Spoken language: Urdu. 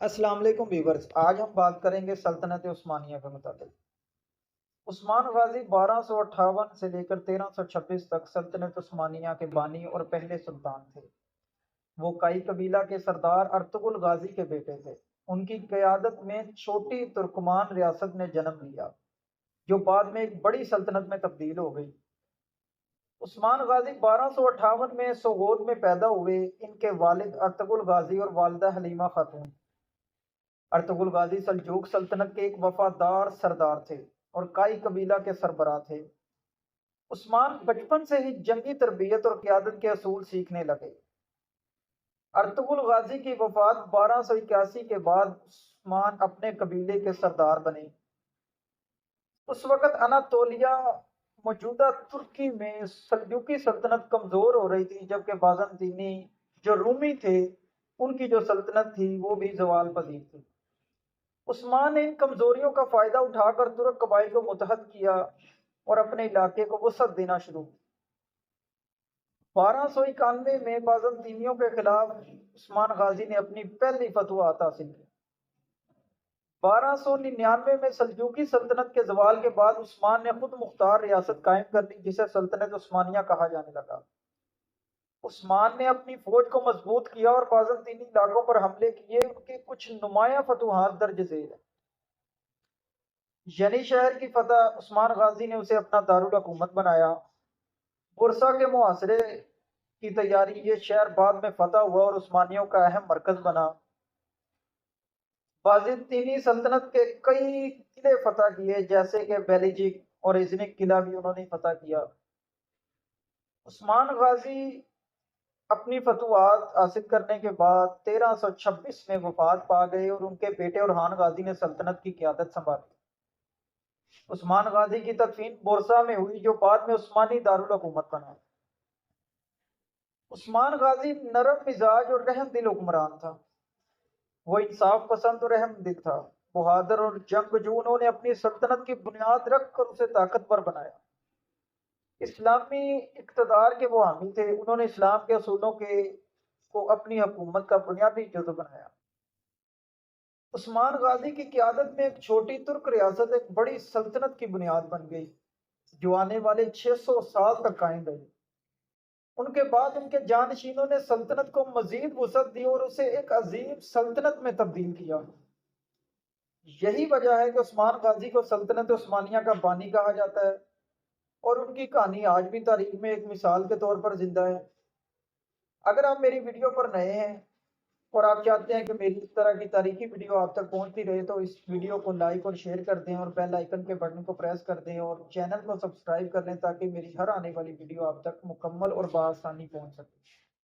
السلام علیکم ویورز، آج ہم بات کریں گے سلطنت عثمانیہ کے متعلق۔ عثمان غازی 1258 سے لے کر 1326 تک سلطنت عثمانیہ کے بانی اور پہلے سلطان تھے۔ وہ کائی قبیلہ کے سردار ارطغرل غازی کے بیٹے تھے۔ ان کی قیادت میں چھوٹی ترکمان ریاست نے جنم لیا، جو بعد میں ایک بڑی سلطنت میں تبدیل ہو گئی۔ عثمان غازی 1258 میں سوغوت میں پیدا ہوئے۔ ان کے والد ارطغرل غازی اور والدہ حلیمہ خاتون۔ ارطغرل غازی سلجوق سلطنت کے ایک وفادار سردار تھے اور کائی قبیلہ کے سربراہ تھے۔ عثمان بچپن سے ہی جنگی تربیت اور قیادت کے اصول سیکھنے لگے۔ ارطغرل غازی کی وفات 1281 کے بعد عثمان اپنے قبیلے کے سردار بنے۔ اس وقت اناتولیہ موجودہ ترکی میں سلجوقی سلطنت کمزور ہو رہی تھی، جبکہ بازنطینی جو رومی تھے ان کی جو سلطنت تھی وہ بھی زوال پذیر تھی۔ عثمان نے ان کمزوریوں کا فائدہ اٹھا کر ترک قبائل کو متحد کیا اور اپنے علاقے کو وسعت دینا شروع کی۔ 1291 میں بازنطینیوں کے خلاف عثمان غازی نے اپنی پہلی فتوحات حاصل کی۔ 1299 میں سلجوقی سلطنت کے زوال کے بعد عثمان نے خود مختار ریاست قائم کر لی، جسے سلطنت عثمانیہ کہا جانے لگا۔ عثمان نے اپنی فوج کو مضبوط کیا اور بازنطینی علاقوں پر حملے کیے۔ ان کی کچھ نمایاں فتوحات درج ذیل ہیں۔ یعنی شہر کی فتح، عثمان غازی نے اسے اپنا دارالحکومت بنایا۔ برسا کے محاصرے کی تیاری، یہ شہر بعد میں فتح ہوا اور عثمانیوں کا اہم مرکز بنا۔ بازنطینی سلطنت کے کئی قلعے فتح کیے، جیسے کہ بیلیجک اور ازنک قلعہ بھی انہوں نے فتح کیا۔ عثمان غازی اپنی فتوحات حاصل کرنے کے بعد 1326 میں وفات پا گئے اور ان کے بیٹے اورحان غازی نے سلطنت کی قیادت سنبھالی۔ عثمان غازی کی تدفین بورسا میں ہوئی، جو بعد میں عثمانی دارالحکومت بنا۔ عثمان غازی نرم مزاج اور رحم دل حکمران تھا۔ وہ انصاف پسند اور رحم دل تھا، بہادر اور جنگجو۔ انہوں نے اپنی سلطنت کی بنیاد رکھ کر اسے طاقتور بنایا۔ اسلامی اقتدار کے وہ حامی تھے۔ انہوں نے اسلام کے اصولوں کو اپنی حکومت کا بنیادی جزو بنایا۔ عثمان غازی کی قیادت میں ایک چھوٹی ترک ریاست ایک بڑی سلطنت کی بنیاد بن گئی، جو آنے والے 600 سال تک قائم رہی۔ ان کے بعد ان کے جانشینوں نے سلطنت کو مزید وسعت دی اور اسے ایک عظیم سلطنت میں تبدیل کیا۔ یہی وجہ ہے کہ عثمان غازی کو سلطنت عثمانیہ کا بانی کہا جاتا ہے، اور ان کی کہانی آج بھی تاریخ میں ایک مثال کے طور پر زندہ ہے۔ اگر آپ میری ویڈیو پر نئے ہیں اور آپ چاہتے ہیں کہ میری اس طرح کی تاریخی ویڈیو آپ تک پہنچتی رہے، تو اس ویڈیو کو لائک اور شیئر کر دیں اور بیل آئیکن کے بٹن کو پریس کر دیں اور چینل کو سبسکرائب کر لیں، تاکہ میری ہر آنے والی ویڈیو آپ تک مکمل اور بآسانی پہنچ سکے۔